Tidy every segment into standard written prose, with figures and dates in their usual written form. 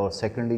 اور سیکنڈلی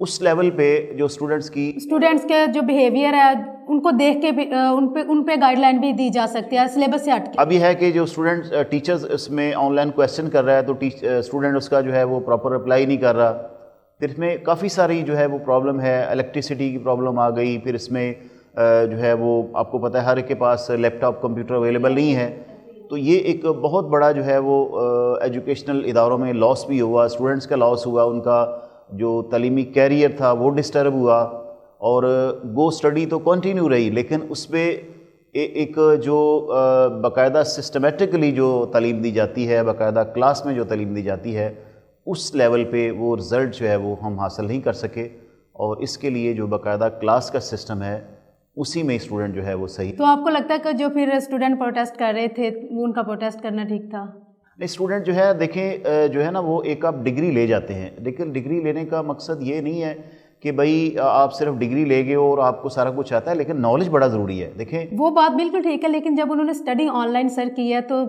اس لیول پہ جو اسٹوڈنٹس کے جو بیہیویئر ہے ان کو دیکھ کے بھی ان پہ گائیڈ لائن بھی دی جا سکتی ہے سلیبس سے ہٹ کے. اب یہ ہے کہ جو اسٹوڈنٹ ٹیچرز اس میں آن لائن کویشچن کر رہا ہے تو اسٹوڈنٹ اس کا جو ہے وہ پراپر اپلائی نہیں کر رہا. پھر اس میں کافی ساری جو ہے وہ پرابلم ہے, الیکٹریسٹی کی پرابلم آ گئی. پھر اس میں جو ہے وہ آپ کو پتہ ہے ہر ایک کے پاس لیپ ٹاپ کمپیوٹر اویلیبل نہیں ہے. تو یہ ایک بہت بڑا جو ہے وہ ایجوکیشنل اداروں میں لاس بھی ہوا, اسٹوڈنٹس کا لاس ہوا, ان کا جو تعلیمی کیریئر تھا وہ ڈسٹرب ہوا. اور گو اسٹڈی تو کنٹینیو رہی, لیکن اس پہ ایک جو باقاعدہ سسٹمیٹکلی جو تعلیم دی جاتی ہے, باقاعدہ کلاس میں جو تعلیم دی جاتی ہے, اس لیول پہ وہ رزلٹ جو ہے وہ ہم حاصل نہیں کر سکے. اور اس کے لیے جو باقاعدہ کلاس کا سسٹم ہے اسی میں اسٹوڈنٹ جو ہے وہ صحیح. تو آپ کو لگتا ہے کہ جو پھر اسٹوڈنٹ پروٹیسٹ کر رہے تھے ان کا پروٹیسٹ کرنا ٹھیک تھا؟ نہیں, اسٹوڈنٹ جو ہے دیکھیں جو ہے نا وہ ایک آپ ڈگری لے جاتے ہیں, لیکن ڈگری لینے کا مقصد یہ نہیں ہے کہ بھائی آپ صرف ڈگری لے گئے اور آپ کو سارا کچھ آتا ہے, لیکن نالج بڑا ضروری ہے. دیکھیں وہ بات بالکل ٹھیک ہے, لیکن جب انہوں نے اسٹڈی آن لائن سر کی ہے تو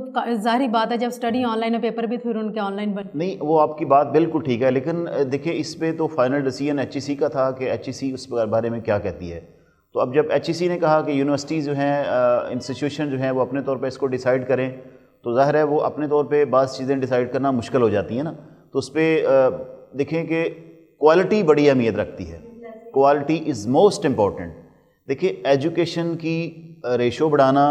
ظاہری بات ہے جب اسٹڈی آن لائن ہے پیپر بھی پھر ان کے آن لائن بن. نہیں, وہ آپ کی بات بالکل ٹھیک ہے, لیکن دیکھیں اس پہ تو فائنل ڈیسیژن ایچ ای سی کا تھا کہ ایچ ای سی اس بارے میں کیا کہتی ہے. تو اب جب ایچ ای سی نے کہا کہ یونیورسٹیز جو ہیں, انسٹیٹیوشن جو ہیں وہ اپنے طور پہ اس کو ڈیسائیڈ کریں, تو ظاہر ہے وہ اپنے طور پہ بعض چیزیں ڈیسائیڈ کرنا مشکل ہو جاتی ہیں نا. تو اس پہ دیکھیں کہ کوالٹی بڑی اہمیت رکھتی ہے, کوالٹی از موسٹ امپورٹنٹ. دیکھیں ایجوکیشن کی ریشو بڑھانا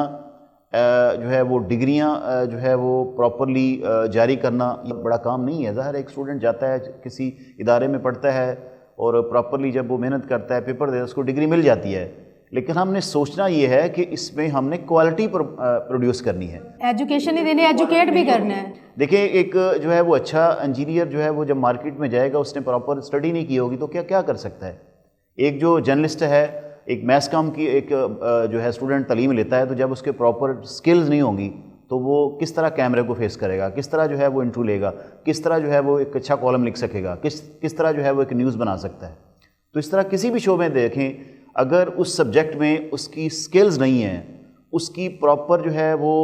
جو ہے وہ ڈگریاں جو ہے وہ پراپرلی جاری کرنا یہ بڑا کام نہیں ہے. ظاہر ایک اسٹوڈنٹ جاتا ہے کسی ادارے میں پڑھتا ہے اور پراپرلی جب وہ محنت کرتا ہے پیپر دے اس کو ڈگری مل جاتی ہے, لیکن ہم نے سوچنا یہ ہے کہ اس میں ہم نے کوالٹی پروڈیوس کرنی ہے, ایجوکیشن ہی دینے, ایجوکیٹ بھی کرنا ہے. دیکھیں ایک جو ہے وہ اچھا انجینئر جو ہے وہ جب مارکیٹ میں جائے گا اس نے پراپر اسٹڈی نہیں کی ہوگی تو کیا کر سکتا ہے. ایک جو جرنلسٹ ہے, ایک میس کام کی ایک جو ہے اسٹوڈنٹ تعلیم لیتا ہے, تو جب اس کے پراپر سکلز نہیں ہوں گی تو وہ کس طرح کیمرے کو فیس کرے گا, کس طرح جو ہے وہ انٹرویو لے گا, کس طرح جو ہے وہ ایک اچھا کالم لکھ سکے گا, کس طرح جو ہے وہ ایک نیوز بنا سکتا ہے. تو اس طرح کسی بھی شعبے میں دیکھیں اگر اس سبجیکٹ میں اس کی سکلز نہیں ہیں, اس کی پراپر جو ہے وہ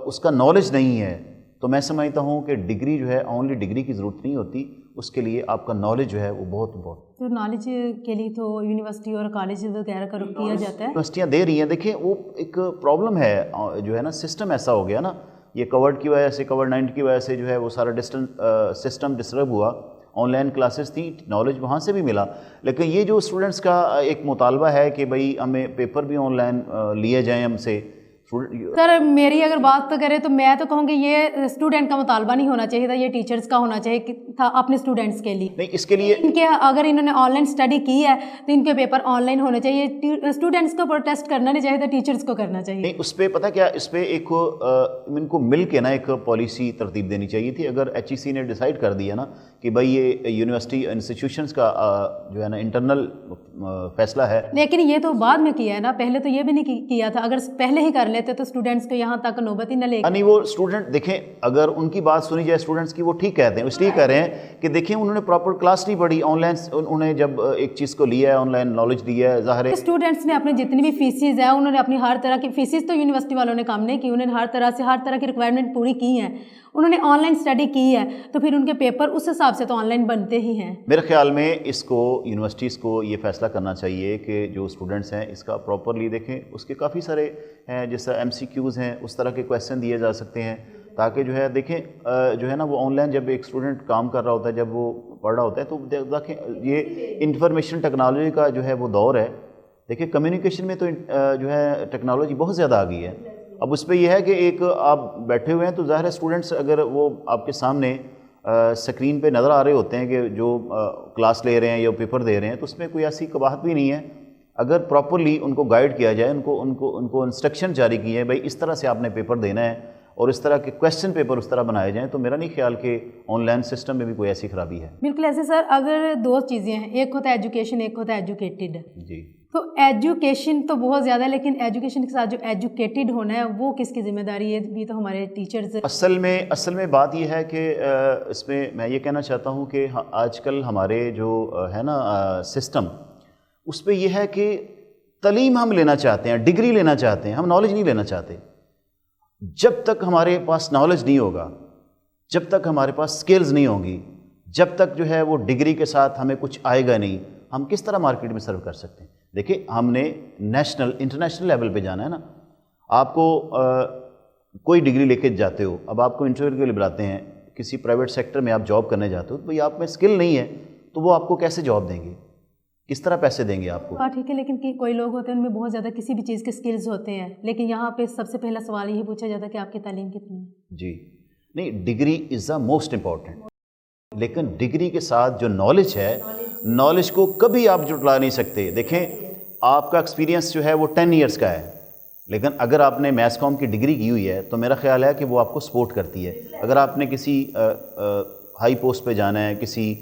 اس کا نالج نہیں ہے, تو میں سمجھتا ہوں کہ ڈگری جو ہے اونلی ڈگری کی ضرورت نہیں ہوتی, اس کے لیے آپ کا نالج جو ہے وہ بہت امپورٹنٹ. تو نالج کے لیے تو یونیورسٹی اور کالج وغیرہ کا رخ کیا جاتا ہے, یونیورسٹیاں دے رہی ہیں. دیکھیں وہ ایک پرابلم ہے جو ہے نا, سسٹم ایسا ہو گیا نا, یہ کووڈ کی وجہ سے, کووڈ-19 کی وجہ سے جو ہے وہ سارا سسٹم ڈسٹرب ہوا. آن لائن کلاسز تھیں, نالج وہاں سے بھی ملا, لیکن یہ جو اسٹوڈنٹس کا ایک مطالبہ ہے کہ بھئی ہمیں پیپر بھی آن لائن لیے جائیں ہم سے. سر میری اگر بات تو کریں تو میں تو کہوں گی یہ اسٹوڈنٹ کا مطالبہ نہیں ہونا چاہیے تھا, یہ ٹیچرز کا ہونا چاہیے تھا اپنے اسٹوڈنٹس کے لیے. نہیں, اس کے لیے ان کے اگر انہوں نے آن لائن اسٹڈی کی ہے تو ان کے پیپر آن لائن ہونے چاہیے. اسٹوڈنٹس کو پروٹیسٹ کرنا نہیں چاہیے تھا, ٹیچرز کو کرنا چاہیے. نہیں, اس پہ پتہ کیا, اس پہ ایک ان کو مل کے نا ایک پالیسی ترتیب دینی چاہیے تھی. اگر ایچ ای سی نے ڈیسائیڈ کر دیا نا کہ بھائی یہ یونیورسٹی انسٹیٹیوشنس کا جو ہے نا انٹرنل فیصلہ ہے, لیکن یہ تو بعد میں کیا ہے نا, پہلے تو یہ بھی نہیں کیا تھا. اگر پہلے ہی کر لیتے تو اسٹوڈنٹس کو یہاں تک نوبت ہی نہ لے. نہیں, وہ اسٹوڈنٹ دیکھیں اگر ان کی بات سنی جائے اسٹوڈنٹس کی, وہ ٹھیک کہتے ہیں, اس لیے کہہ رہے ہیں کہ دیکھیں انہوں نے پراپر کلاس نہیں پڑھی, آن لائن انہوں نے جب ایک چیز کو لیا ہے, آن لائن نالج دیا ہے. ظاہر ہے اسٹوڈنٹس نے اپنی جتنی بھی فیسز ہیں انہوں نے اپنی ہر طرح کی فیسز تو یونیورسٹی والوں نے کام نہیں کی, انہوں نے ہر طرح کی ریکوائرمنٹ پوری کی ہیں, انہوں نے آن لائن اسٹڈی کی ہے, تو پھر ان کے پیپر اس حساب سے تو آن لائن بنتے ہی ہیں. میرے خیال میں اس کو یونیورسٹیز کو یہ فیصلہ کرنا چاہیے کہ جو اسٹوڈنٹس ہیں اس کا پراپرلی دیکھیں. اس کے کافی سارے ہیں جیسا ایم سی کیوز ہیں, اس طرح کے کویشچن دیے جا سکتے ہیں تاکہ جو ہے دیکھیں جو ہے نا وہ آن لائن جب ایک اسٹوڈنٹ کام کر رہا ہوتا ہے, جب وہ پڑھ رہا ہوتا ہے, تو دیکھیں یہ انفارمیشن ٹیکنالوجی کا جو ہے وہ دور ہے. دیکھیں کمیونیکیشن میں تو جو ہے ٹیکنالوجی بہت زیادہ آ گئی ہے. اب اس پہ یہ ہے کہ ایک آپ بیٹھے ہوئے ہیں تو ظاہر ہے اسٹوڈنٹس اگر وہ آپ کے سامنے اسکرین پہ نظر آ رہے ہوتے ہیں کہ جو کلاس لے رہے ہیں یا پیپر دے رہے ہیں, تو اس میں کوئی ایسی قباحت بھی نہیں ہے. اگر پراپرلی ان کو گائیڈ کیا جائے, ان کو انسٹرکشن جاری کی ہے, بھائی اس طرح سے آپ نے پیپر دینا ہے اور اس طرح کے کویشچن پیپر اس طرح بنائے جائیں, تو میرا نہیں خیال کہ آن لائن سسٹم میں بھی کوئی ایسی خرابی ہے. بالکل ایسے سر, اگر دو چیزیں ہیں, ایک ہوتا ہے ایجوکیشن, ایک ہوتا ہے ایجوکیٹڈ. جی, تو ایجوکیشن تو بہت زیادہ ہے, لیکن ایجوکیشن کے ساتھ جو ایجوکیٹڈ ہونا ہے وہ کس کی ذمہ داری ہے؟ بھی تو ہمارے ٹیچرز. اصل میں بات یہ ہے کہ اس میں یہ کہنا چاہتا ہوں کہ آج کل ہمارے جو ہے نا سسٹم, اس پہ یہ ہے کہ تعلیم ہم لینا چاہتے ہیں, ڈگری لینا چاہتے ہیں, ہم نالج نہیں لینا چاہتے. جب تک ہمارے پاس نالج نہیں ہوگا, جب تک ہمارے پاس سکلز نہیں ہوں گی, جب تک جو ہے وہ ڈگری کے ساتھ ہمیں کچھ آئے گا نہیں, ہم کس طرح مارکیٹ میں سرو کر سکتے ہیں؟ دیکھیں ہم نے انٹرنیشنل لیول پہ جانا ہے نا. آپ کو کوئی ڈگری لے کے جاتے ہو, اب آپ کو انٹرویو کے لیے بلاتے ہیں, کسی پرائیویٹ سیکٹر میں آپ جاب کرنے جاتے ہو, تو بھئی آپ میں اسکل نہیں ہے تو وہ آپ کو کیسے جاب دیں گے, کس طرح پیسے دیں گے آپ کو؟ ہاں ٹھیک ہے, لیکن کوئی لوگ ہوتے ہیں ان میں بہت زیادہ کسی بھی چیز کے اسکلز ہوتے ہیں, لیکن یہاں پہ سب سے پہلا سوال یہی پوچھا جاتا ہے کہ آپ کی تعلیم کتنی ہے. جی نہیں, degree is the most important, لیکن ڈگری کے ساتھ جو نالج ہے, نالج کو کبھی آپ جٹلا نہیں سکتے. دیکھیں آپ کا ایکسپیرینس جو ہے وہ 10 ایئرس کا ہے, لیکن اگر آپ نے میس کام کی ڈگری کی ہوئی ہے تو میرا خیال ہے کہ وہ آپ کو سپورٹ کرتی ہے. اگر آپ نے کسی ہائی پوسٹ پہ جانا ہے, کسی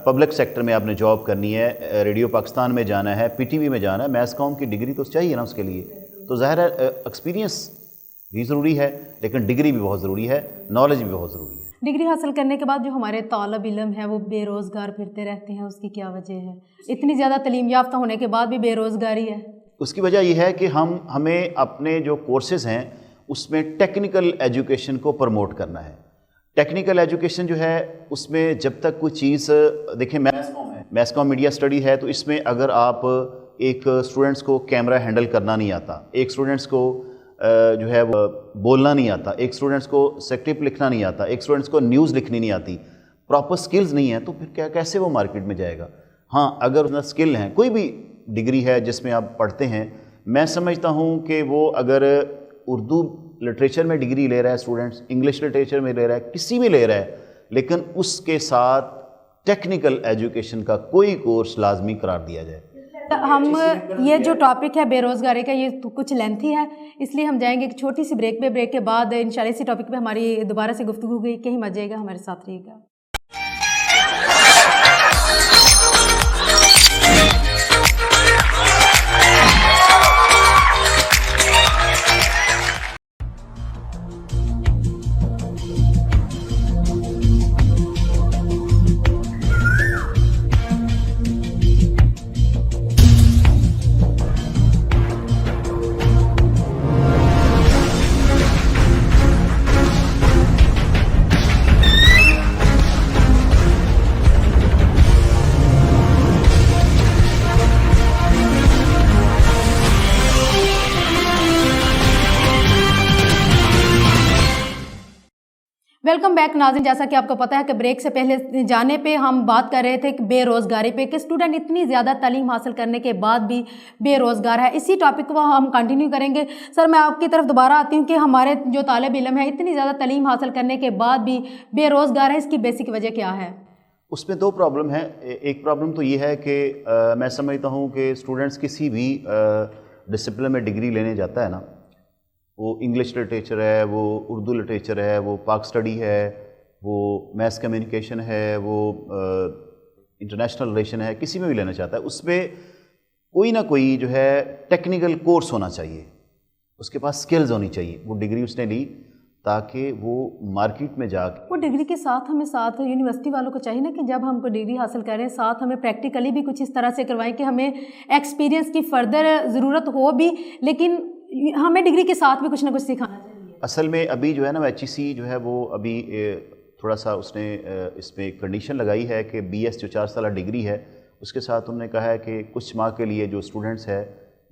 پبلک سیکٹر میں آپ نے جاب کرنی ہے, ریڈیو پاکستان میں جانا ہے, پی ٹی وی میں جانا ہے, میس کام کی ڈگری تو چاہیے نا اس کے لیے. تو ظاہر ہے ایکسپیرینس بھی ضروری ہے, لیکن ڈگری بھی بہت ضروری ہے, نالج بھی بہت ضروری ہے. ڈگری حاصل کرنے کے بعد جو ہمارے طالب علم ہیں وہ بے روزگار پھرتے رہتے ہیں, اس کی کیا وجہ ہے؟ اتنی زیادہ تعلیم یافتہ ہونے کے بعد بھی بے روزگاری ہے. اس کی وجہ یہ ہے کہ ہمیں اپنے جو کورسز ہیں اس میں ٹیکنیکل ایجوکیشن کو پروموٹ کرنا ہے. ٹیکنیکل ایجوکیشن جو ہے اس میں جب تک کوئی چیز, دیکھیں میس کام میڈیا اسٹڈی ہے, تو اس میں اگر آپ ایک اسٹوڈنٹس کو کیمرہ ہینڈل کرنا نہیں آتا, ایک اسٹوڈنٹس کو جو ہے وہ بولنا نہیں آتا, ایک اسٹوڈنٹس کو اسکرپٹ لکھنا نہیں آتا, ایک اسٹوڈنٹس کو نیوز لکھنی نہیں آتی, پراپر سکلز نہیں ہیں, تو پھر کیسے وہ مارکیٹ میں جائے گا؟ ہاں اگر اس میں سکل ہیں, کوئی بھی ڈگری ہے جس میں آپ پڑھتے ہیں, میں سمجھتا ہوں کہ وہ اگر اردو لٹریچر میں ڈگری لے رہا ہے اسٹوڈنٹس, انگلش لٹریچر میں لے رہا ہے, کسی میں لے رہا ہے, لیکن اس کے ساتھ ٹیکنیکل ایجوکیشن کا کوئی کورس لازمی قرار دیا جائے. ہم یہ جو ٹاپک ہے بے روزگاری کا, یہ کچھ لینتھی ہے, اس لیے ہم جائیں گے ایک چھوٹی سی بریک پہ. بریک کے بعد انشاءاللہ اسی ٹاپک پہ ہماری دوبارہ سے گفتگو ہوگی. کہیں مت جائے گا, ہمارے ساتھ رہیے گا. ویلکم بیک ناظرین. جیسا کہ آپ کو پتہ ہے کہ بریک سے پہلے جانے پہ ہم بات کر رہے تھے کہ بے روزگاری پہ, کہ اسٹوڈنٹ اتنی زیادہ تعلیم حاصل کرنے کے بعد بھی بے روزگار ہے. اسی ٹاپک کو ہم کنٹینیو کریں گے. سر میں آپ کی طرف دوبارہ آتی ہوں کہ ہمارے جو طالب علم ہے اتنی زیادہ تعلیم حاصل کرنے کے بعد بھی بے روزگار ہے, اس کی بیسک وجہ کیا ہے؟ اس میں 2 پرابلم ہیں. ایک پرابلم تو یہ ہے کہ میں سمجھتا ہوں کہ اسٹوڈنٹس کسی بھی ڈسپلن میں ڈگری لینے جاتا ہے نا, وہ انگلش لٹریچر ہے, وہ اردو لٹریچر ہے, وہ پاک اسٹڈی ہے, وہ میس کمیونیکیشن ہے, وہ انٹرنیشنل ریلیشن ہے, کسی میں بھی لینا چاہتا ہے, اس میں کوئی نہ کوئی جو ہے ٹیکنیکل کورس ہونا چاہیے, اس کے پاس سکلز ہونی چاہیے. وہ ڈگری اس نے لی تاکہ وہ مارکیٹ میں جا کے, وہ ڈگری کے ساتھ ہمیں یونیورسٹی والوں کو چاہیے نا کہ جب ہم کو ڈگری حاصل کریں ساتھ ہمیں پریکٹیکلی بھی کچھ اس طرح سے کروائیں کہ ہمیں ایکسپیرینس کی فردر ضرورت ہو بھی, لیکن ہمیں ڈگری کے ساتھ بھی کچھ نہ کچھ سکھانا چاہیے. اصل میں ابھی جو ہے نا HEC جو ہے وہ ابھی تھوڑا سا اس نے اس میں کنڈیشن لگائی ہے کہ BS جو 4 سالہ ڈگری ہے اس کے ساتھ انہوں نے کہا ہے کہ کچھ ماہ کے لیے جو اسٹوڈنٹس ہے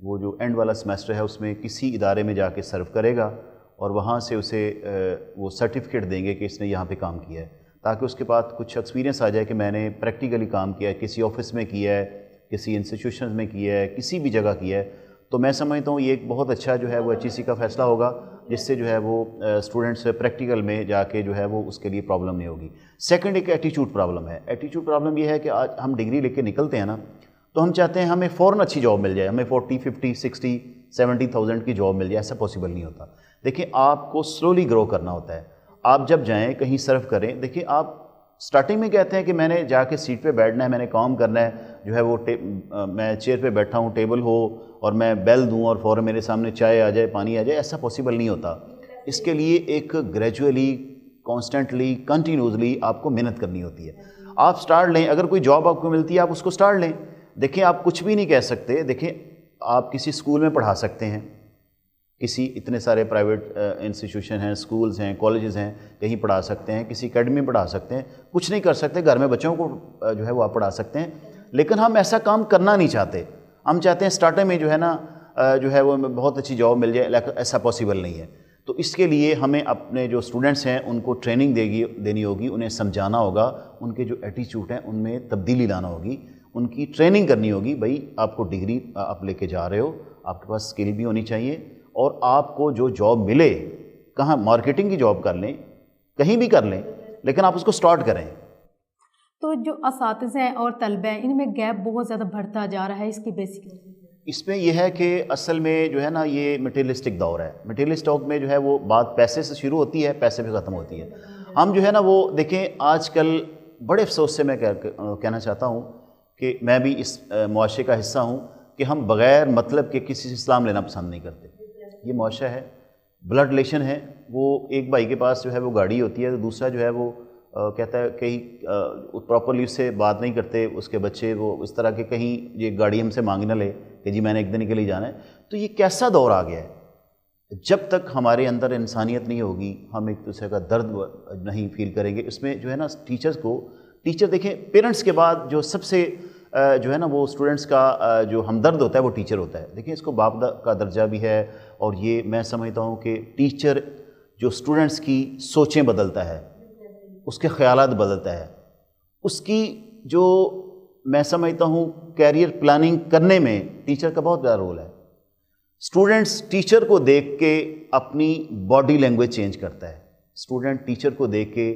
وہ جو اینڈ والا سمیسٹر ہے اس میں کسی ادارے میں جا کے سرو کرے گا, اور وہاں سے اسے وہ سرٹیفکیٹ دیں گے کہ اس نے یہاں پہ کام کیا ہے, تاکہ اس کے بعد کچھ ایکسپیرینس آ جائے کہ میں نے پریکٹیکلی کام کیا ہے, کسی آفس میں کیا ہے, کسی انسٹیٹیوشن میں کیا ہے, کسی بھی جگہ کیا ہے. تو میں سمجھتا ہوں یہ ایک بہت اچھا جو ہے وہ HEC کا فیصلہ ہوگا, جس سے جو ہے وہ اسٹوڈنٹس پریکٹیکل میں جا کے جو ہے وہ اس کے لیے پرابلم نہیں ہوگی. سیکنڈ ایک ایٹیچیوڈ پرابلم ہے. ایٹیچیوڈ پرابلم یہ ہے کہ آج ہم ڈگری لے کے نکلتے ہیں نا, تو ہم چاہتے ہیں ہمیں فوراً اچھی جاب مل جائے, ہمیں 40, 50, 60, 70,000 کی جاب مل جائے. ایسا پاسبل نہیں ہوتا. دیکھیں آپ کو سلولی گرو کرنا ہوتا ہے. آپ جب جائیں کہیں سرو کریں, دیکھیں آپ سٹارٹنگ میں کہتے ہیں کہ میں نے جا کے سیٹ پہ بیٹھنا ہے, میں نے کام کرنا ہے, جو ہے وہ میں چیئر پہ بیٹھا ہوں, ٹیبل ہو اور میں بیل دوں اور فوراً میرے سامنے چائے آ جائے, پانی آ جائے. ایسا پاسبل نہیں ہوتا. اس کے لیے ایک گریجولی, کانسٹنٹلی, کنٹینیوسلی آپ کو محنت کرنی ہوتی ہے. آپ سٹارٹ لیں, اگر کوئی جاب آپ کو ملتی ہے آپ اس کو سٹارٹ لیں. دیکھیں آپ کچھ بھی نہیں کہہ سکتے. دیکھیں آپ کسی اسکول میں پڑھا سکتے ہیں, کسی اتنے سارے پرائیویٹ انسٹیٹیوشن ہیں, اسکولز ہیں, کالجز ہیں, کہیں پڑھا سکتے ہیں, کسی اکیڈمی میں پڑھا سکتے ہیں. کچھ نہیں کر سکتے, گھر میں بچوں کو جو ہے وہ آپ پڑھا سکتے ہیں, لیکن ہم ایسا کام کرنا نہیں چاہتے. ہم چاہتے ہیں اسٹارٹنگ میں جو ہے نا جو ہے وہ بہت اچھی جاب مل جائے, لیکن ایسا پاسبل نہیں ہے. تو اس کے لیے ہمیں اپنے جو اسٹوڈنٹس ہیں ان کو ٹریننگ دینی ہوگی, انہیں سمجھانا ہوگا, ان کے جو ایٹیچیوڈ ہیں ان میں تبدیلی لانا ہوگی, ان کی ٹریننگ کرنی ہوگی. بھائی آپ کو ڈگری آپ لے کے جا رہے ہو, آپ کے پاس اسکل بھی ہونی چاہیے, اور آپ کو جو جاب ملے, کہاں مارکیٹنگ کی جاب کر لیں, کہیں بھی کر لیں, لیکن آپ اس کو سٹارٹ کریں. تو جو اساتذہ ہیں اور طلبہ ہیں ان میں گیپ بہت زیادہ بڑھتا جا رہا ہے, اس کی بیسک اس میں یہ ہے کہ اصل میں جو ہے نا یہ مٹیریلسٹک دور ہے. مٹیریلسٹ دور میں جو ہے وہ بات پیسے سے شروع ہوتی ہے, پیسے پہ ختم ہوتی ہے. ہم جو ہے نا وہ دیکھیں آج کل بڑے افسوس سے میں کہنا چاہتا ہوں کہ میں بھی اس معاشرے کا حصہ ہوں کہ ہم بغیر مطلب کے کسی سے اسلام لینا پسند نہیں کرتے. یہ معاشرہ ہے, بلڈ ریلیشن ہے. وہ ایک بھائی کے پاس جو ہے وہ گاڑی ہوتی ہے, تو دوسرا جو ہے وہ کہتا ہے کہیں پراپرلی اس سے بات نہیں کرتے, اس کے بچے وہ اس طرح کے کہیں یہ گاڑی ہم سے مانگ نہ لے کہ جی میں نے ایک دن کے لیے جانا ہے. تو یہ کیسا دور آ گیا ہے. جب تک ہمارے اندر انسانیت نہیں ہوگی, ہم ایک دوسرے کا درد نہیں فیل کریں گے. اس میں جو ہے نا ٹیچر دیکھیں پیرنٹس کے بعد جو سب سے جو ہے نا وہ اسٹوڈنٹس کا جو ہمدرد ہوتا ہے وہ ٹیچر ہوتا ہے. دیکھیں اس کو باپ کا درجہ بھی ہے, اور یہ میں سمجھتا ہوں کہ ٹیچر جو اسٹوڈنٹس کی سوچیں بدلتا ہے, اس کے خیالات بدلتا ہے, اس کی جو میں سمجھتا ہوں کیریئر پلاننگ کرنے میں ٹیچر کا بہت بڑا رول ہے. اسٹوڈنٹس ٹیچر کو دیکھ کے اپنی باڈی لینگویج چینج کرتا ہے, اسٹوڈنٹ ٹیچر کو دیکھ کے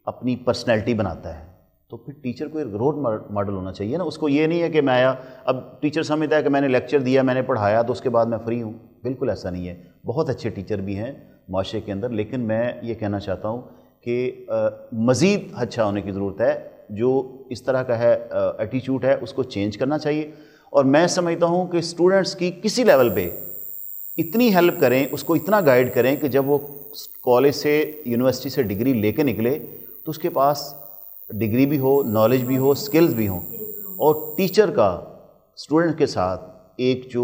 اپنی پرسنالٹی بناتا ہے. تو پھر ٹیچر کو ایک رول ماڈل ہونا چاہیے نا. اس کو یہ نہیں ہے کہ میں آیا, اب ٹیچر سمجھتا ہے کہ میں نے لیکچر دیا, میں نے پڑھایا, تو اس کے بعد میں فری ہوں. بالکل ایسا نہیں ہے. بہت اچھے ٹیچر بھی ہیں معاشرے کے اندر, لیکن میں یہ کہنا چاہتا ہوں کہ مزید اچھا ہونے کی ضرورت ہے. جو اس طرح کا ہے ایٹیچیوڈ ہے اس کو چینج کرنا چاہیے. اور میں سمجھتا ہوں کہ اسٹوڈنٹس کی کسی لیول پہ اتنی ہیلپ کریں, اس کو اتنا گائیڈ کریں کہ جب وہ کالج سے یونیورسٹی سے ڈگری لے کے نکلے تو اس کے پاس ڈگری بھی ہو, نالج بھی ہو, سکلز بھی ہوں. اور ٹیچر کا اسٹوڈنٹ کے ساتھ ایک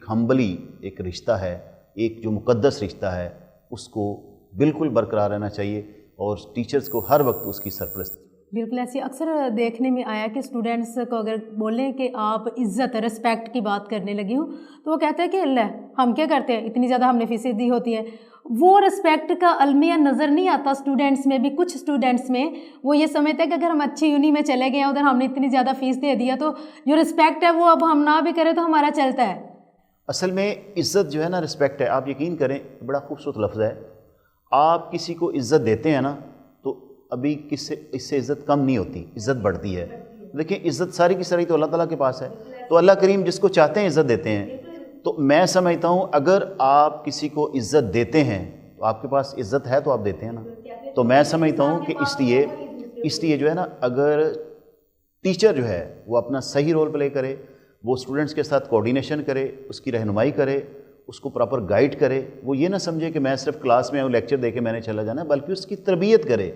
ہمبلی ایک رشتہ ہے, ایک جو مقدس رشتہ ہے, اس کو بالکل برقرار رہنا چاہیے, اور ٹیچرز کو ہر وقت اس کی سرپرستی. بالکل ایسی اکثر دیکھنے میں آیا کہ اسٹوڈنٹس کو اگر بولیں کہ آپ عزت رسپیکٹ کی بات کرنے لگی ہوں تو وہ کہتے ہیں کہ اللہ ہم کیا کرتے ہیں, اتنی زیادہ ہم نے فیس دی ہوتی ہے. وہ رسپیکٹ کا المیہ نظر نہیں آتا اسٹوڈنٹس میں بھی. کچھ اسٹوڈنٹس میں وہ یہ سمجھتے ہیں کہ اگر ہم اچھی یونی میں چلے گئے ہیں, ادھر ہم نے اتنی زیادہ فیس دے دیا تو جو رسپیکٹ ہے وہ اب ہم نہ بھی کریں تو ہمارا چلتا ہے. اصل میں عزت جو ہے نا رسپیکٹ ہے. آپ یقین کریں بڑا خوبصورت لفظ ہے. آپ کسی کو عزت دیتے ہیں نا تو ابھی اس سے عزت کم نہیں ہوتی, عزت بڑھتی ہے. دیکھیں عزت ساری کی ساری تو اللہ تعالیٰ کے پاس ہے. تو اللہ کریم جس کو چاہتے ہیں عزت دیتے ہیں. تو میں سمجھتا ہوں اگر آپ کسی کو عزت دیتے ہیں تو آپ کے پاس عزت ہے تو آپ دیتے ہیں نا. تو میں سمجھتا ہوں کہ اس لیے جو ہے نا اگر ٹیچر جو ہے وہ اپنا صحیح رول پلے کرے, وہ اسٹوڈنٹس کے ساتھ کوآرڈینیشن کرے, اس کی رہنمائی کرے, اس کو پراپر گائیڈ کرے. وہ یہ نہ سمجھے کہ میں صرف کلاس میں لیکچر دے کے میں نے چلا جانا, بلکہ اس کی تربیت کرے,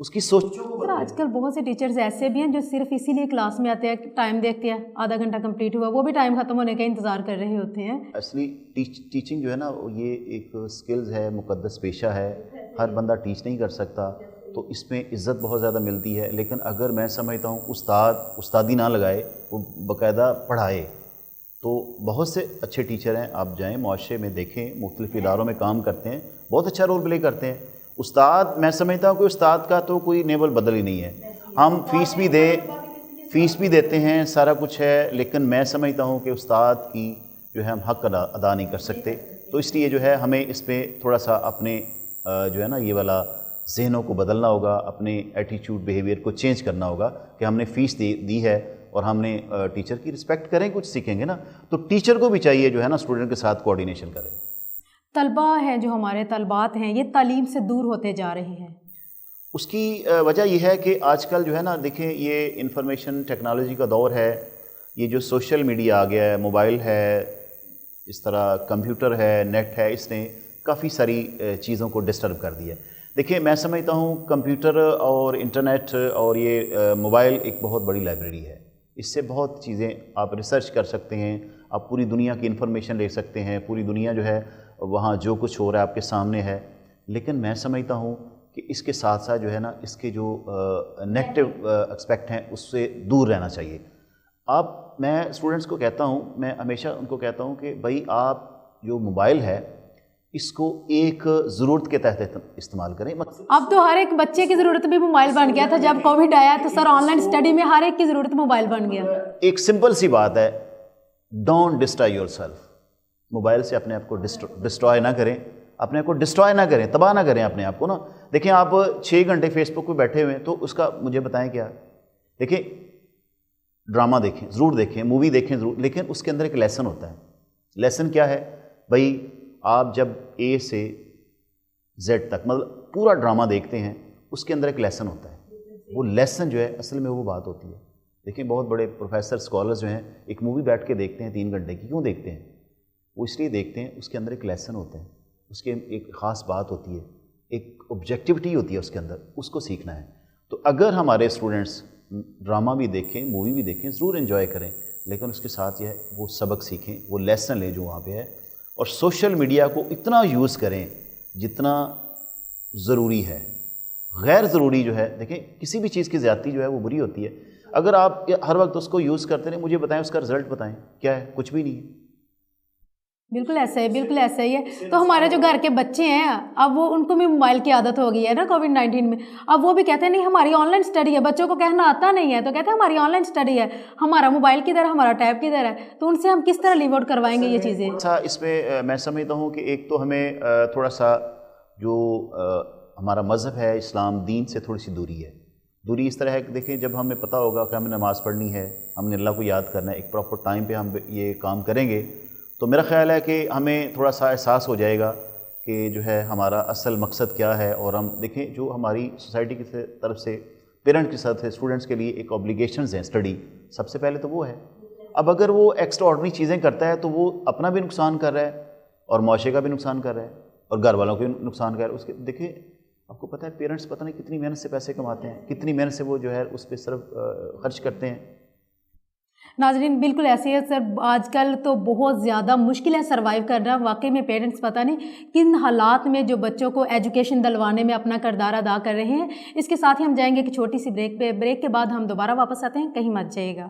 اس کی سوچوں کو. آج کل بہت سے ٹیچرز ایسے بھی ہیں جو صرف اسی لیے کلاس میں آتے ہیں, ٹائم دیکھتے ہیں آدھا گھنٹہ کمپلیٹ ہوا, وہ بھی ٹائم ختم ہونے کا انتظار کر رہے ہوتے ہیں. اصلی ٹیچنگ جو ہے نا یہ ایک سکلز ہے, مقدس پیشہ ہے. ہر بندہ ٹیچ نہیں کر سکتا, تو اس میں عزت بہت زیادہ ملتی ہے. لیکن اگر میں سمجھتا ہوں استادی نہ لگائے, وہ باقاعدہ پڑھائے, تو بہت سے اچھے ٹیچر ہیں. آپ جائیں معاشرے میں دیکھیں, مختلف اداروں میں کام کرتے ہیں, بہت اچھا رول پلے کرتے ہیں. استاد میں سمجھتا ہوں کہ استاد کا تو کوئی نیبل بدل ہی نہیں ہے. ہم فیس بھی دیتے ہیں, سارا کچھ ہے, لیکن میں سمجھتا ہوں کہ استاد کی جو ہے ہم حق ادا نہیں کر سکتے. تو اس لیے جو ہے ہمیں اس پہ تھوڑا سا اپنے جو ہے نا یہ والا ذہنوں کو بدلنا ہوگا, اپنے ایٹیچیوڈ بیہیویئر کو چینج کرنا ہوگا کہ ہم نے فیس دی ہے اور ہم نے ٹیچر کی رسپیکٹ کریں, کچھ سیکھیں گے نا. تو ٹیچر کو بھی چاہیے جو ہے نا اسٹوڈنٹ کے ساتھ کوآرڈینیشن کرے. طلبہ ہیں جو ہمارے طلبات ہیں, یہ تعلیم سے دور ہوتے جا رہے ہیں. اس کی وجہ یہ ہے کہ آج کل جو ہے نا دیکھیں یہ انفارمیشن ٹیکنالوجی کا دور ہے. یہ جو سوشل میڈیا آ گیا ہے, موبائل ہے, اس طرح کمپیوٹر ہے, نیٹ ہے, اس نے کافی ساری چیزوں کو ڈسٹرب کر دیا. دیکھیں میں سمجھتا ہوں کمپیوٹر اور انٹرنیٹ اور یہ موبائل ایک بہت بڑی لائبریری ہے. اس سے بہت چیزیں آپ ریسرچ کر سکتے ہیں, آپ پوری دنیا کی انفارمیشن لے سکتے ہیں. پوری دنیا جو ہے وہاں جو کچھ ہو رہا ہے آپ کے سامنے ہے. لیکن میں سمجھتا ہوں کہ اس کے ساتھ ساتھ جو ہے نا اس کے جو نیگیٹو اسپیکٹ ہیں اس سے دور رہنا چاہیے. میں اسٹوڈنٹس کو کہتا ہوں، میں ہمیشہ ان کو کہتا ہوں کہ بھائی آپ جو موبائل ہے اس کو ایک ضرورت کے تحت استعمال کریں. اب تو ہر ایک بچے کی ضرورت بھی موبائل بن گیا تھا. جب کووڈ آیا تو سر آن لائن اسٹڈی میں ہر ایک کی ضرورت موبائل بن گیا. ایک سمپل سی بات ہے، don't destroy your self. Mobile سے اپنے آپ کو ڈسٹرائے نہ کریں، اپنے آپ کو ڈسٹرائے نہ کریں، تباہ نہ کریں اپنے آپ کو نا. دیکھیں آپ 6 گھنٹے فیس بک پہ بیٹھے ہوئے ہیں تو اس کا مجھے بتائیں کیا. دیکھیں ڈرامہ دیکھیں ضرور، دیکھیں مووی دیکھیں ضرور، لیکن اس کے اندر ایک لیسن ہوتا ہے. لیسن کیا ہے بھائی؟ آپ جب اے سے زیڈ تک مطلب پورا ڈرامہ دیکھتے ہیں اس کے اندر ایک لیسن ہوتا ہے. وہ لیسن جو ہے اصل میں وہ بات ہوتی ہے. دیکھیں بہت بڑے پروفیسر اسکالرز جو ہیں ایک مووی بیٹھ کے دیکھتے ہیں 3 گھنٹے کی. کیوں دیکھتے ہیں؟ وہ اس لیے دیکھتے ہیں اس کے اندر ایک لیسن ہوتا ہے، اس کے ایک خاص بات ہوتی ہے، ایک آبجیکٹیوٹی ہوتی ہے اس کے اندر، اس کو سیکھنا ہے. تو اگر ہمارے اسٹوڈنٹس ڈرامہ بھی دیکھیں، مووی بھی دیکھیں، ضرور انجوائے کریں، لیکن اس کے ساتھ یہ ہے وہ سبق سیکھیں، وہ لیسن لیں جو وہاں پہ ہے. اور سوشل میڈیا کو اتنا یوز کریں جتنا ضروری ہے. غیر ضروری جو ہے، دیکھیں کسی بھی چیز کی زیادتی جو ہے وہ بری ہوتی ہے. اگر آپ ہر وقت اس کو یوز کرتے رہیں، مجھے بتائیں اس کا رزلٹ بتائیں کیا ہے؟ کچھ بھی نہیں ہے. بالکل ایسا ہے، بالکل ایسا ہی ہے. تو ہمارے جو گھر کے بچے ہیں اب وہ ان کو بھی موبائل کی عادت ہو گئی ہے نا کووڈ-19 میں. اب وہ بھی کہتے ہیں نہیں ہماری آن لائن اسٹڈی ہے. بچوں کو کہنا آتا نہیں ہے تو کہتے ہیں ہماری آن لائن اسٹڈی ہے، ہمارا موبائل کدھر ہے، ہمارا ٹیب کدھر ہے. تو ان سے ہم کس طرح لیو آؤٹ کروائیں گے یہ چیزیں؟ اس میں میں سمجھتا ہوں کہ ایک تو ہمیں تھوڑا سا جو ہمارا مذہب ہے اسلام، دین سے تھوڑی سی دوری ہے. دوری اس طرح ہے کہ دیکھیں جب ہمیں پتہ ہوگا کہ ہمیں نماز پڑھنی ہے، ہم نے اللہ کو یاد کرنا ہے، ایک پراپر ٹائم پہ ہم یہ کام کریں گے تو میرا خیال ہے کہ ہمیں تھوڑا سا احساس ہو جائے گا کہ جو ہے ہمارا اصل مقصد کیا ہے. اور ہم دیکھیں جو ہماری سوسائٹی کی طرف سے، پیرنٹ کی طرف سے اسٹوڈنٹس کے لیے ایک اوبلیگیشنز ہیں اسٹڈی، سب سے پہلے تو وہ ہے. اب اگر وہ ایکسٹرا آرڈنری چیزیں کرتا ہے تو وہ اپنا بھی نقصان کر رہا ہے اور معاشرے کا بھی نقصان کر رہا ہے اور گھر والوں کو بھی نقصان کر رہا ہے. اس کے دیکھیں آپ کو پتہ ہے پیرنٹس پتہ نہیں کتنی محنت سے پیسے کماتے ہیں، کتنی محنت سے وہ جو ہے اس پہ صرف خرچ کرتے ہیں. ناظرین بالکل ایسے ہے سر. آج کل تو بہت زیادہ مشکل ہے سروائیو کرنا. واقعی میں پیرنٹس پتہ نہیں کن حالات میں جو بچوں کو ایجوکیشن دلوانے میں اپنا کردار ادا کر رہے ہیں. اس کے ساتھ ہی ہم جائیں گے کہ چھوٹی سی بریک پہ. بریک کے بعد ہم دوبارہ واپس آتے ہیں، کہیں مت جائیے گا.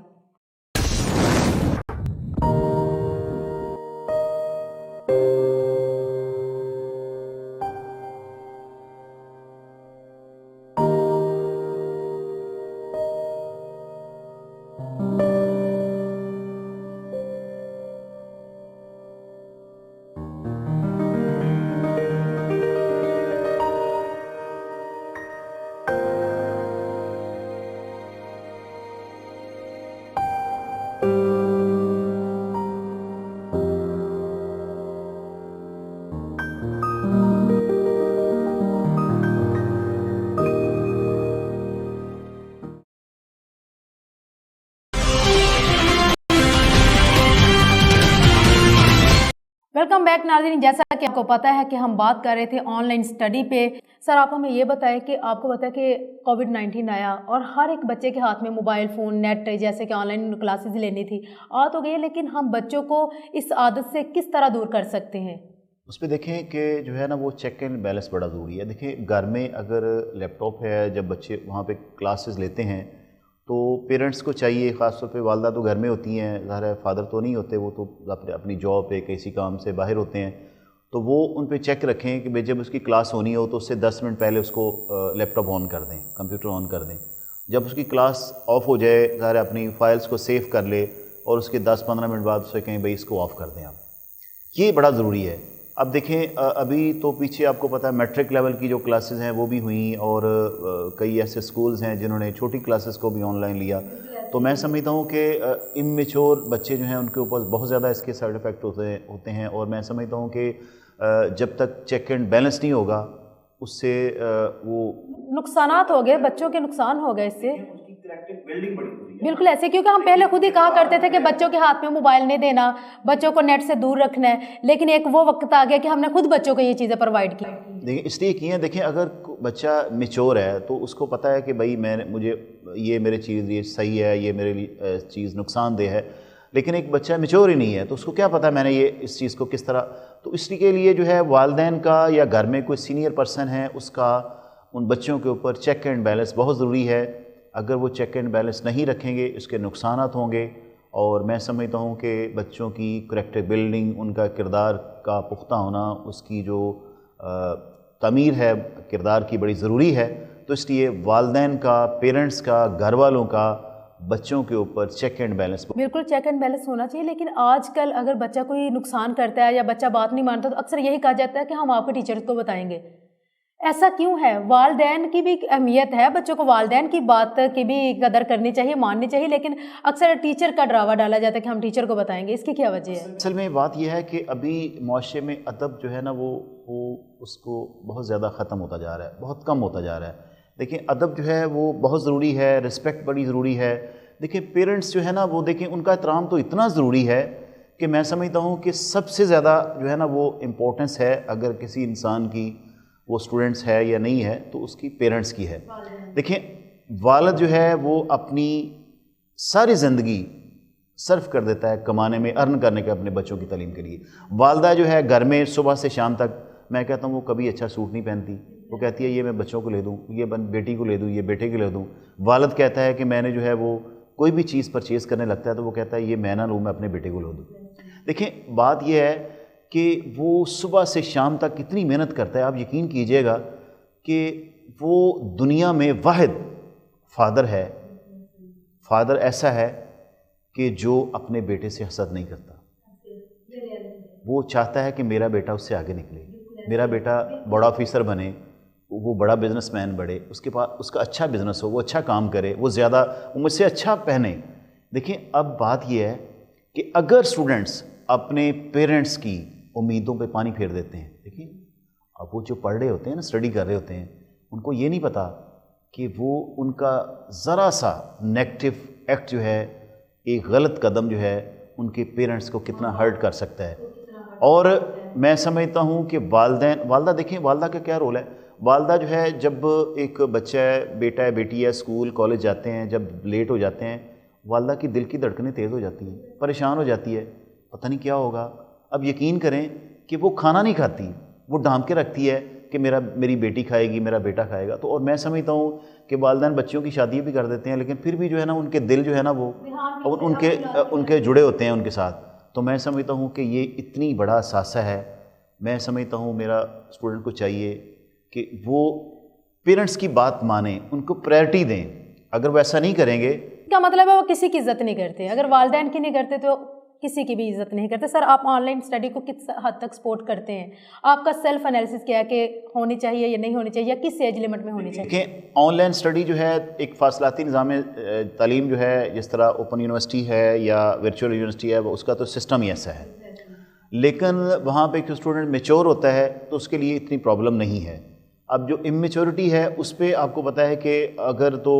ویلکم بیک ناظرین. جیسا کہ آپ کو پتہ ہے کہ ہم بات کر رہے تھے آن لائن اسٹڈی پہ. سر آپ ہمیں یہ بتائیں کہ آپ کو پتہ ہے کہ کووڈ-19 آیا اور ہر ایک بچے کے ہاتھ میں موبائل فون، نیٹ، جیسے کہ آن لائن کلاسز لینی تھی آ تو گئی، لیکن ہم بچوں کو اس عادت سے کس طرح دور کر سکتے ہیں؟ اس پہ دیکھیں کہ جو ہے نا وہ چیک اینڈ بیلنس بڑا ضروری ہے. دیکھیں گھر میں اگر لیپ ٹاپ ہے، جب بچے وہاں پہ کلاسز لیتے ہیں تو پیرنٹس کو چاہیے، خاص طور پہ والدہ تو گھر میں ہوتی ہیں، ظاہر ہے فادر تو نہیں ہوتے، وہ تو اپنی جاب پہ کسی کام سے باہر ہوتے ہیں. تو وہ ان پہ چیک رکھیں کہ جب اس کی کلاس ہونی ہو تو اس سے 10 منٹ پہلے اس کو لیپ ٹاپ آن کر دیں، کمپیوٹر آن کر دیں. جب اس کی کلاس آف ہو جائے، ظاہر ہے اپنی فائلز کو سیو کر لے اور اس کے 10-15 منٹ بعد اسے کہیں بھائی اس کو آف کر دیں آپ. یہ بڑا ضروری ہے. اب دیکھیں ابھی تو پیچھے آپ کو پتہ ہے میٹرک لیول کی جو کلاسز ہیں وہ بھی ہوئیں اور کئی ایسے سکولز ہیں جنہوں نے چھوٹی کلاسز کو بھی آن لائن لیا. تو میں سمجھتا ہوں کہ امیچور بچے جو ہیں ان کے اوپر بہت زیادہ اس کے سائیڈ ایفیکٹ ہوتے ہیں اور میں سمجھتا ہوں کہ جب تک چیک اینڈ بیلنس نہیں ہوگا اس سے وہ نقصانات ہو گئے، بچوں کے نقصان ہو گئے اس سے. بالکل ایسے، کیونکہ ہم پہلے خود ہی کہا کرتے تھے کہ بچوں کے ہاتھ میں موبائل نہیں دینا، بچوں کو نیٹ سے دور رکھنا ہے، لیکن ایک وہ وقت آ گیا کہ ہم نے خود بچوں کو یہ چیزیں پرووائڈ کی. دیکھیں اس لیے کی ہیں، دیکھیں اگر بچہ میچور ہے تو اس کو پتہ ہے کہ بھائی مجھے یہ میرے چیز یہ صحیح ہے، یہ میرے لیے چیز نقصان دہ ہے. لیکن ایک بچہ میچور ہی نہیں ہے تو اس کو کیا پتہ میں نے یہ اس چیز کو کس طرح. تو اس کے لیے جو ہے والدین کا یا گھر میں کوئی سینئر پرسن ہے اس کا ان بچوں کے اوپر چیک اینڈ بیلنس بہت ضروری ہے. اگر وہ چیک اینڈ بیلنس نہیں رکھیں گے اس کے نقصانات ہوں گے. اور میں سمجھتا ہوں کہ بچوں کی کریکٹر بلڈنگ، ان کا کردار کا پختہ ہونا، اس کی جو تعمیر ہے کردار کی بڑی ضروری ہے. تو اس لیے والدین کا، پیرنٹس کا، گھر والوں کا بچوں کے اوپر چیک اینڈ بیلنس. بالکل چیک اینڈ بیلنس ہونا چاہیے، لیکن آج کل اگر بچہ کوئی نقصان کرتا ہے یا بچہ بات نہیں مانتا تو اکثر یہی کہا جاتا ہے کہ ہم آپ کے ٹیچر کو بتائیں گے. ایسا کیوں ہے؟ والدین کی بھی اہمیت ہے، بچوں کو والدین کی بات کی بھی قدر کرنی چاہیے، ماننی چاہیے، لیکن اکثر ٹیچر کا ڈراوا ڈالا جاتا ہے کہ ہم ٹیچر کو بتائیں گے. اس کی کیا وجہ ہے؟ اصل میں بات یہ ہے کہ ابھی معاشرے میں ادب جو ہے نا وہ اس کو بہت زیادہ ختم ہوتا جا رہا ہے، بہت کم ہوتا جا رہا ہے. دیکھیں ادب جو ہے وہ بہت ضروری ہے، رسپیکٹ بڑی ضروری ہے. دیکھیں پیرنٹس جو ہے نا وہ دیکھیں ان کا احترام تو اتنا ضروری ہے کہ میں سمجھتا ہوں کہ سب سے زیادہ جو ہے نا وہ امپورٹنس ہے اگر کسی انسان کی، وہ اسٹوڈنٹس ہے یا نہیں ہے، تو اس کی پیرنٹس کی ہے. دیکھیں والد جو ہے وہ اپنی ساری زندگی صرف کر دیتا ہے کمانے میں، ارن کرنے کے اپنے بچوں کی تعلیم کے لیے. والدہ جو ہے گھر میں صبح سے شام تک، میں کہتا ہوں وہ کبھی اچھا سوٹ نہیں پہنتی، وہ کہتی ہے یہ میں بچوں کو لے دوں، یہ بیٹی کو لے دوں، یہ بیٹے کو لے دوں. والد کہتا ہے کہ میں نے جو ہے وہ کوئی بھی چیز پرچیز کرنے لگتا ہے تو وہ کہتا ہے یہ میں نہ لوں، میں اپنے بیٹے کو لے دوں. دیکھیں بات یہ ہے کہ وہ صبح سے شام تک کتنی محنت کرتا ہے. آپ یقین کیجئے گا کہ وہ دنیا میں واحد فادر ہے، فادر ایسا ہے کہ جو اپنے بیٹے سے حسد نہیں کرتا. وہ چاہتا ہے کہ میرا بیٹا اس سے آگے نکلے، میرا بیٹا بڑا آفیسر بنے، وہ بڑا بزنس مین بڑھے، اس کے پاس اس کا اچھا بزنس ہو، وہ اچھا کام کرے، وہ مجھ سے اچھا پہنے. دیکھیں اب بات یہ ہے کہ اگر اسٹوڈنٹس اپنے پیرنٹس کی امیدوں پہ پانی پھیر دیتے ہیں، دیکھیں اب وہ جو پڑھ رہے ہوتے ہیں نا، اسٹڈی کر رہے ہوتے ہیں، ان کو یہ نہیں پتہ کہ وہ ان کا ذرا سا نیگیٹو ایکٹ جو ہے، ایک غلط قدم جو ہے، ان کے پیرنٹس کو کتنا ہرٹ کر سکتا ہے. اور میں سمجھتا ہوں کہ والدہ دیکھیں والدہ کا کیا رول ہے. والدہ جو ہے جب ایک بچہ ہے، بیٹا ہے، بیٹی ہے، اسکول کالج جاتے ہیں، جب لیٹ ہو جاتے ہیں، والدہ کی دل کی دھڑکنیں تیز ہو جاتی ہیں، پریشان ہو جاتی ہے، پتہ نہیں کیا ہوگا. اب یقین کریں کہ وہ کھانا نہیں کھاتی، وہ ڈھانپ کے رکھتی ہے کہ میری بیٹی کھائے گی، میرا بیٹا کھائے گا. تو اور میں سمجھتا ہوں کہ والدین بچوں کی شادی بھی کر دیتے ہیں، لیکن پھر بھی جو ہے نا ان کے دل جو ہے نا وہ ان کے جڑے ہوتے ہیں ان کے ساتھ. تو میں سمجھتا ہوں کہ یہ اتنی بڑا اثاثہ ہے. میں سمجھتا ہوں میرا اسٹوڈنٹ کو چاہیے کہ وہ پیرنٹس کی بات مانیں، ان کو پرائرٹی دیں. اگر وہ ایسا نہیں کریں گے، کا مطلب ہے وہ کسی کی عزت نہیں کرتے. اگر والدین کی نہیں کرتے تو کسی کی بھی عزت نہیں کرتے. سر آپ آن لائن اسٹڈی کو کس حد تک سپورٹ کرتے ہیں؟ آپ کا سیلف انالیسس کیا ہے کہ ہونی چاہیے یا نہیں ہونی چاہیے، یا کس ایج لمٹ میں ہونی چاہیے؟ دیکھیں آن لائن اسٹڈی جو ہے ایک فاصلاتی نظام تعلیم جو ہے، جس طرح اوپن یونیورسٹی ہے یا ورچوئل یونیورسٹی ہے، اس کا تو سسٹم ہی ایسا ہے. لیکن وہاں پہ ایک اسٹوڈنٹ میچور ہوتا ہے تو اس کے لیے اتنی پرابلم نہیں ہے. اب جو امیچورٹی ہے اس پہ آپ کو پتہ ہے کہ اگر تو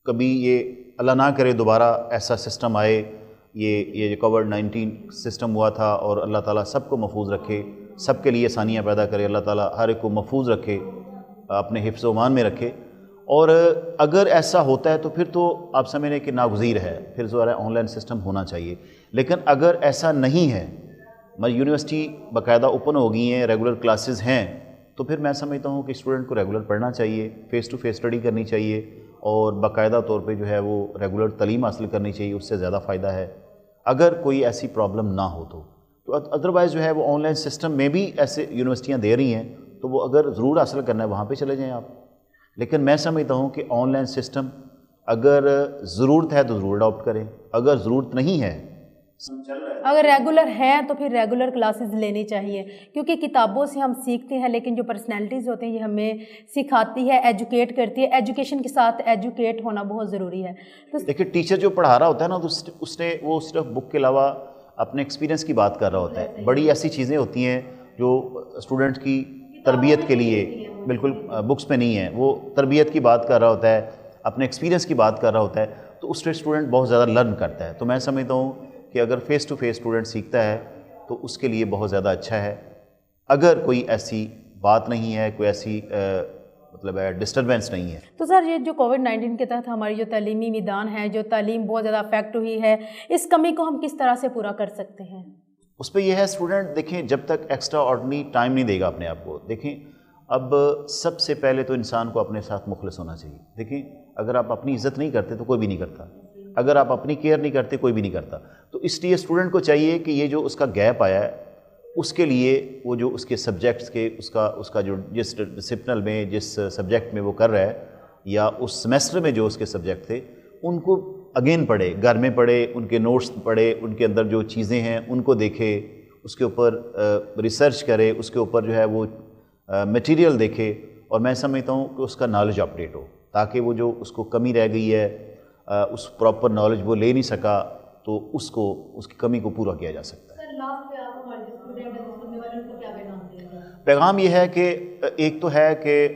کبھی یہ اللہ نہ کرے دوبارہ ایسا سسٹم آئے، یہ جو کووڈ-19 سسٹم ہوا تھا، اور اللہ تعالیٰ سب کو محفوظ رکھے، سب کے لیے آسانیاں پیدا کرے، اللہ تعالیٰ ہر ایک کو محفوظ رکھے، اپنے حفظ و امان میں رکھے. اور اگر ایسا ہوتا ہے تو پھر تو آپ سمجھیں کہ ناگزیر ہے، پھر ظاہر ہے آن لائن سسٹم ہونا چاہیے. لیکن اگر ایسا نہیں ہے، یونیورسٹی باقاعدہ اوپن ہو گئی ہیں، ریگولر کلاسز ہیں، تو پھر میں سمجھتا ہوں کہ اسٹوڈنٹ کو ریگولر پڑھنا چاہیے، فیس ٹو فیس اسٹڈی کرنی چاہیے، اور باقاعدہ طور پہ جو ہے وہ ریگولر تعلیم حاصل کرنی چاہیے. اس سے زیادہ فائدہ ہے اگر کوئی ایسی پرابلم نہ ہو تو. ادروائز جو ہے وہ آن لائن سسٹم میں بھی ایسے یونیورسٹیاں دے رہی ہیں، تو وہ اگر ضرور حاصل کرنا ہے وہاں پہ چلے جائیں آپ. لیکن میں سمجھتا ہوں کہ آن لائن سسٹم اگر ضرورت ہے تو ضرور اڈاپٹ کریں، اگر ضرورت نہیں ہے، اگر ریگولر ہے تو پھر ریگولر کلاسز لینی چاہیے. کیونکہ کتابوں سے ہم سیکھتے ہیں، لیکن جو پرسنالٹیز ہوتے ہیں یہ ہمیں سکھاتی ہے، ایجوکیٹ کرتی ہے. ایجوکیشن کے ساتھ ایجوکیٹ ہونا بہت ضروری ہے. تو دیکھیں ٹیچر جو پڑھا رہا ہوتا ہے نا، تو وہ صرف بک کے علاوہ اپنے ایکسپیرینس کی بات کر رہا ہوتا ہے. بڑی ایسی چیزیں ہوتی ہیں جو اسٹوڈنٹ کی تربیت کے لیے بالکل بکس میں نہیں ہے. وہ تربیت کی بات کر رہا ہوتا ہے، اپنے ایکسپیرینس کی بات کر رہا ہوتا ہے، تو اس سے اسٹوڈنٹ بہت زیادہ لرن کرتا ہے. تو میں سمجھتا ہوں کہ اگر فیس ٹو فیس اسٹوڈنٹ سیکھتا ہے تو اس کے لیے بہت زیادہ اچھا ہے. اگر کوئی ایسی بات نہیں ہے، کوئی ایسی مطلب ہے ڈسٹربینس نہیں ہے. تو سر یہ جو کووڈ-19 کے تحت ہماری جو تعلیمی میدان ہے، جو تعلیم بہت زیادہ افیکٹ ہوئی ہے، اس کمی کو ہم کس طرح سے پورا کر سکتے ہیں؟ اس پہ یہ ہے اسٹوڈنٹ دیکھیں جب تک ایکسٹرا آرڈنری ٹائم نہیں دے گا اپنے آپ کو. دیکھیں اب سب سے پہلے تو انسان کو اپنے ساتھ مخلص ہونا چاہیے. دیکھیں اگر آپ اپنی عزت نہیں کرتے تو کوئی بھی نہیں کرتا. اگر آپ اپنی کیئر نہیں کرتے کوئی بھی نہیں کرتا. تو اس لیے اسٹوڈنٹ کو چاہیے کہ یہ جو اس کا گیپ آیا ہے اس کے لیے وہ جو اس کے سبجیکٹس کے اس کا جو جس ڈسپلن میں جس سبجیکٹ میں وہ کر رہا ہے یا اس سیمیسٹر میں جو اس کے سبجیکٹ تھے ان کو اگین پڑھے, گھر میں پڑھے, ان کے نوٹس پڑھے, ان کے اندر جو چیزیں ہیں ان کو دیکھے, اس کے اوپر ریسرچ کرے, اس کے اوپر جو ہے وہ میٹیریل دیکھے. اور میں سمجھتا ہوں کہ اس کا نالج اپڈیٹ ہو تاکہ وہ جو اس کو کمی رہ گئی ہے اس پراپر نالج وہ لے نہیں سکا تو اس کی کمی کو پورا کیا جا سکتا ہے. پیغام یہ ہے کہ ایک تو ہے کہ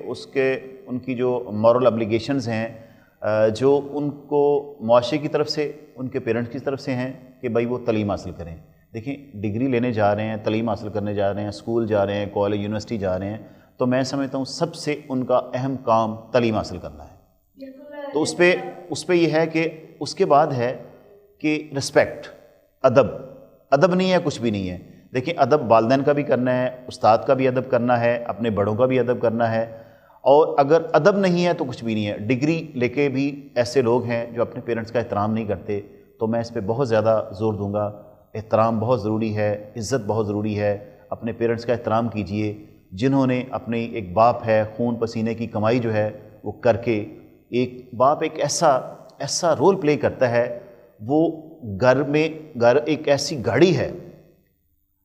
ان کی جو مورل ابلیگیشنز ہیں جو ان کو معاشرے کی طرف سے, ان کے پیرنٹس کی طرف سے ہیں کہ بھائی وہ تعلیم حاصل کریں. دیکھیں ڈگری لینے جا رہے ہیں, تعلیم حاصل کرنے جا رہے ہیں, اسکول جا رہے ہیں, کالج یونیورسٹی جا رہے ہیں, تو میں سمجھتا ہوں سب سے ان کا اہم کام تعلیم حاصل کرنا ہے. تو اس پہ یہ ہے کہ اس کے بعد ہے کہ رسپیکٹ, ادب نہیں ہے, کچھ بھی نہیں ہے. دیکھیں ادب والدین کا بھی کرنا ہے, استاد کا بھی ادب کرنا ہے, اپنے بڑوں کا بھی ادب کرنا ہے. اور اگر ادب نہیں ہے تو کچھ بھی نہیں ہے. ڈگری لے کے بھی ایسے لوگ ہیں جو اپنے پیرنٹس کا احترام نہیں کرتے. تو میں اس پہ بہت زیادہ زور دوں گا. احترام بہت ضروری ہے, عزت بہت ضروری ہے. اپنے پیرنٹس کا احترام کیجئے جنہوں نے اپنی, ایک باپ ہے خون پسینے کی کمائی جو ہے وہ کر کے, ایک باپ ایک ایسا رول پلے کرتا ہے, وہ گھر ایک ایسی گاڑی ہے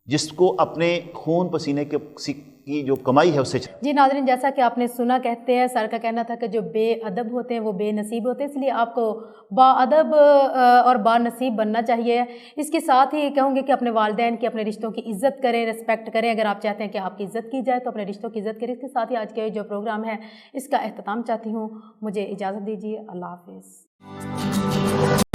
جس کو اپنے خون پسینے کی جو کمائی ہے اس سے. جی ناظرین, جیسا کہ آپ نے سنا, کہتے ہیں سر کا کہنا تھا کہ جو بے ادب ہوتے ہیں وہ بے نصیب ہوتے ہیں, اس لیے آپ کو با ادب اور با نصیب بننا چاہیے. اس کے ساتھ ہی کہوں گے کہ اپنے والدین کی, اپنے رشتوں کی عزت کریں, رسپیکٹ کریں. اگر آپ چاہتے ہیں کہ آپ کی عزت کی جائے تو اپنے رشتوں کی عزت کریں. اس کے ساتھ ہی آج کے جو پروگرام ہے اس کا اختتام چاہتی ہوں. مجھے اجازت دیجیے. اللہ حافظ.